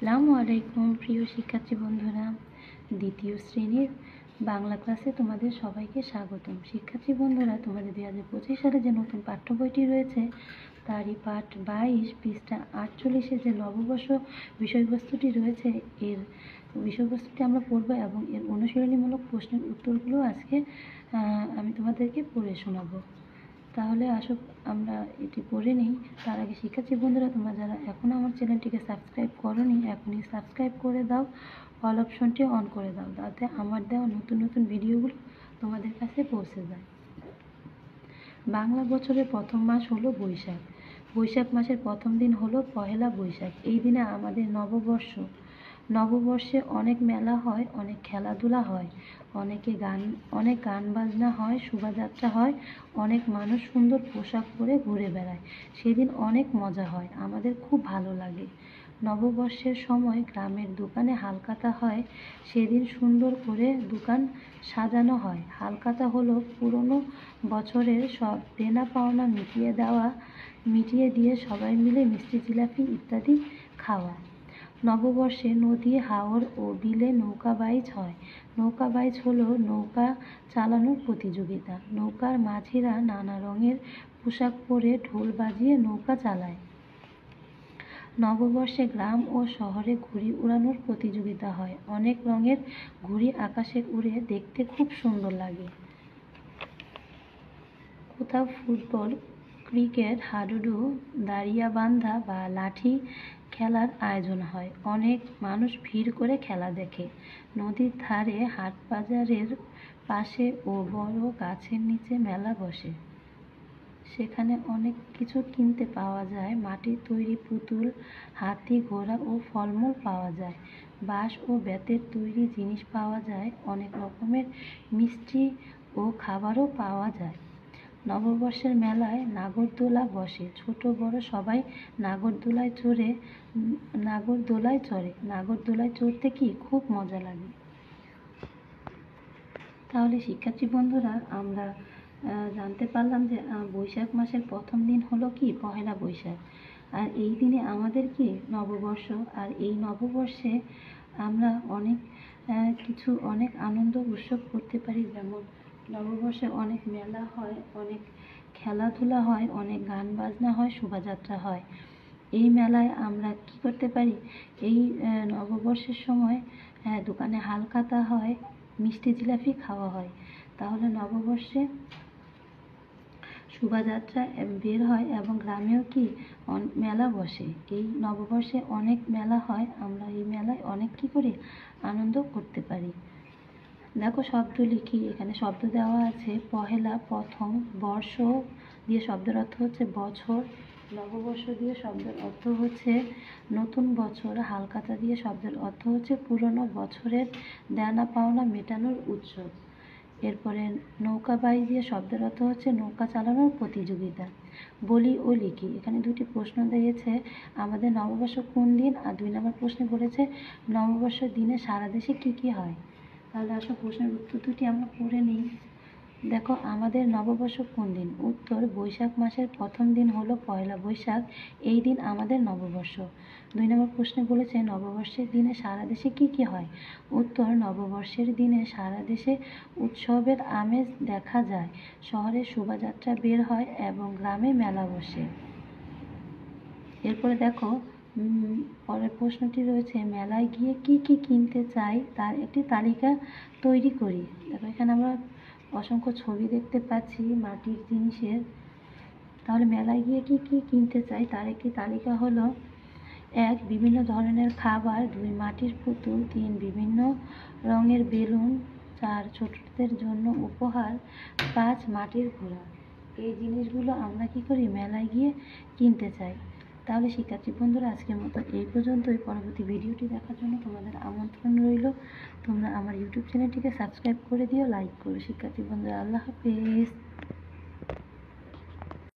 আসসালামু আলাইকুম প্রিয় শিক্ষার্থী বন্ধুরা, দ্বিতীয় শ্রেণীর বাংলা ক্লাসে তোমাদের সবাইকে স্বাগতম। শিক্ষার্থী বন্ধুরা, তোমাদের 2025 সালে যে নতুন পাঠ্য বইটি রয়েছে তারই পাঠ 22 পৃষ্ঠা 48-এ যে নববর্ষ বিষয়বস্তুটি রয়েছে, এর বিষয়বস্তুটি আমরা পড়ব এবং এর অনুশীলনীমূলক প্রশ্নের উত্তরগুলো আজকে আমি তোমাদেরকে পড়ে শোনাবো। তাহলে আসো আমরা এটি পড়ে নিই। তার আগে শিক্ষার্থী বন্ধুরা, তোমরা যারা এখনও আমার চ্যানেলটিকে সাবস্ক্রাইব করোনি, এখনই সাবস্ক্রাইব করে দাও, অল অপশনটি অন করে দাও, যাতে আমার দেওয়া নতুন নতুন ভিডিওগুলো তোমাদের কাছে পৌঁছে যায়। বাংলা বছরের প্রথম মাস হলো বৈশাখ। বৈশাখ মাসের প্রথম দিন হলো পহেলা বৈশাখ। এই দিনে আমাদের নববর্ষে অনেক মেলা হয়, অনেক খেলাধুলা হয়, অনেক গান বাজনা হয়, শোভাযাত্রা হয়, অনেক মানুষ সুন্দর পোশাক পরে ঘুরে বেড়ায়। সেদিন অনেক মজা হয়, আমাদের খুব ভালো লাগে। নববর্ষের সময় গ্রামের দোকানে হালখাতা হয়। সেদিন সুন্দর করে দোকান সাজানো হয়। হালখাতা হলো পুরনো বছরের সব দেনা পাওনা মিটিয়ে দিয়ে সবাই মিলে মিষ্টি জিলাপি ইত্যাদি খাওয়া। নববর্ষে নদী, হাওর ও বিলে নৌকাবাইজ হয়। নৌকাবাইজ হলো নৌকা চালানোর প্রতিযোগিতা। নৌকার মাঝিরা নানা রঙের পোশাক পরে ঢোল বাজিয়ে নৌকা চালায়। নববর্ষে গ্রাম ও শহরে ঘুড়ি উড়ানোর প্রতিযোগিতা হয়। অনেক রঙের ঘুড়ি আকাশে উড়ে দেখতে খুব সুন্দর লাগে। কোথাও ফুটবল, ক্রিকেট, হাডুডু, দাড়িয়াবান্ধা বা লাঠি খেলার আয়োজন হয়। অনেক মানুষ ভিড় করে খেলা দেখে। নদীর ধারে, হাট বাজারের পাশে ও বড় গাছের নিচে মেলা বসে। সেখানে অনেক কিছু কিনতে পাওয়া যায়। মাটির তৈরি পুতুল, হাতি, ঘোড়া ও ফলমূল পাওয়া যায়। বাঁশ ও বেতের তৈরি জিনিস পাওয়া যায়। অনেক রকমের মিষ্টি ও খাবারও পাওয়া যায়। নববর্ষের মেলায় নাগরদোলা বসে। ছোট বড় সবাই নাগরদোলায় চড়ে। নাগরদোলায় চড়তে কি খুব মজা লাগে। তাহলে শিক্ষার্থী বন্ধুরা, আমরা জানতে পারলাম যে বৈশাখ মাসের প্রথম দিন হলো কি পহেলা বৈশাখ। আর এই দিনে আমাদের কি নববর্ষ। আর এই নববর্ষে আমরা অনেক আনন্দ উৎসব করতে পারি। যেমন নববর্ষে অনেক মেলা হয়, অনেক খেলাধুলা হয়, অনেক গান বাজনা হয়, শোভাযাত্রা হয়। এই মেলায় আমরা কি করতে পারি, এই নববর্ষের সময় দোকানে হালখাতা হয়, মিষ্টি জিলাপি খাওয়া হয়। তাহলে নববর্ষে শোভাযাত্রা বের হয় এবং গ্রামেও কি মেলা বসে। এই নববর্ষে অনেক মেলা হয়, আমরা এই মেলায় অনেক কি করি, আনন্দ করতে পারি। দেখো শব্দ লিখি, এখানে শব্দ দেওয়া আছে। পহেলা প্রথম, বর্ষ দিয়ে শব্দের অর্থ হচ্ছে বছর, নববর্ষ দিয়ে শব্দের অর্থ হচ্ছে নতুন বছর, হালখাতা দিয়ে শব্দের অর্থ হচ্ছে পুরনো বছরের দেনা পাওনা মেটানোর উৎসব। এরপরে নৌকাবাই দিয়ে শব্দের অর্থ হচ্ছে নৌকা চালানোর প্রতিযোগিতা। বলি ও লিখি, এখানে দুটি প্রশ্ন দিয়েছে, আমাদের নববর্ষ কোন দিন, আর 2 নম্বর প্রশ্নে বলেছে নববর্ষের দিনে সারা দেশে কি কি হয়। তাহলে আসো প্রশ্নের উত্তর দুটি আমরা পড়ে নিই। দেখো, আমাদের নববর্ষ কোন দিন? উত্তর, বৈশাখ মাসের প্রথম দিন হলো পয়লা বৈশাখ। এই দিন আমাদের নববর্ষ। 2 নম্বর প্রশ্নে বলেছে নববর্ষের দিনে সারা দেশে কি কি হয়। উত্তর, নববর্ষের দিনে সারা দেশে উৎসবের আমেজ দেখা যায়। শহরে শোভাযাত্রা বের হয় এবং গ্রামে মেলা বসে। এরপরে দেখো পরের প্রশ্নটি রয়েছে, মেলায় গিয়ে কি কি কিনতে চাই তার একটি তালিকা তৈরি করি। দেখো এখানে আমরা অসংখ্য ছবি দেখতে পাচ্ছি মাটির জিনিসের। তাহলে মেলায় গিয়ে কি কি কিনতে চাই তার একটি তালিকা হলো: 1, বিভিন্ন ধরনের খাবার। 2, মাটির পুতুল। 3, বিভিন্ন রঙের বেলুন। 4, ছোটদের জন্য উপহার। 5, মাটির ঘোড়া। এই জিনিসগুলো আমরা কি করি, মেলায় গিয়ে কিনতে চাই। তাহলে শিক্ষার্থী বন্ধুরা, আজকের মতো এই পর্যন্তই। পরবর্তী ভিডিওটি দেখার জন্য তোমাদের আমন্ত্রণ রইল। তোমরা আমার ইউটিউব চ্যানেলটিকে সাবস্ক্রাইব করে দিও, লাইক করো। শিক্ষার্থী বন্ধুরা, আল্লাহ হাফেজ।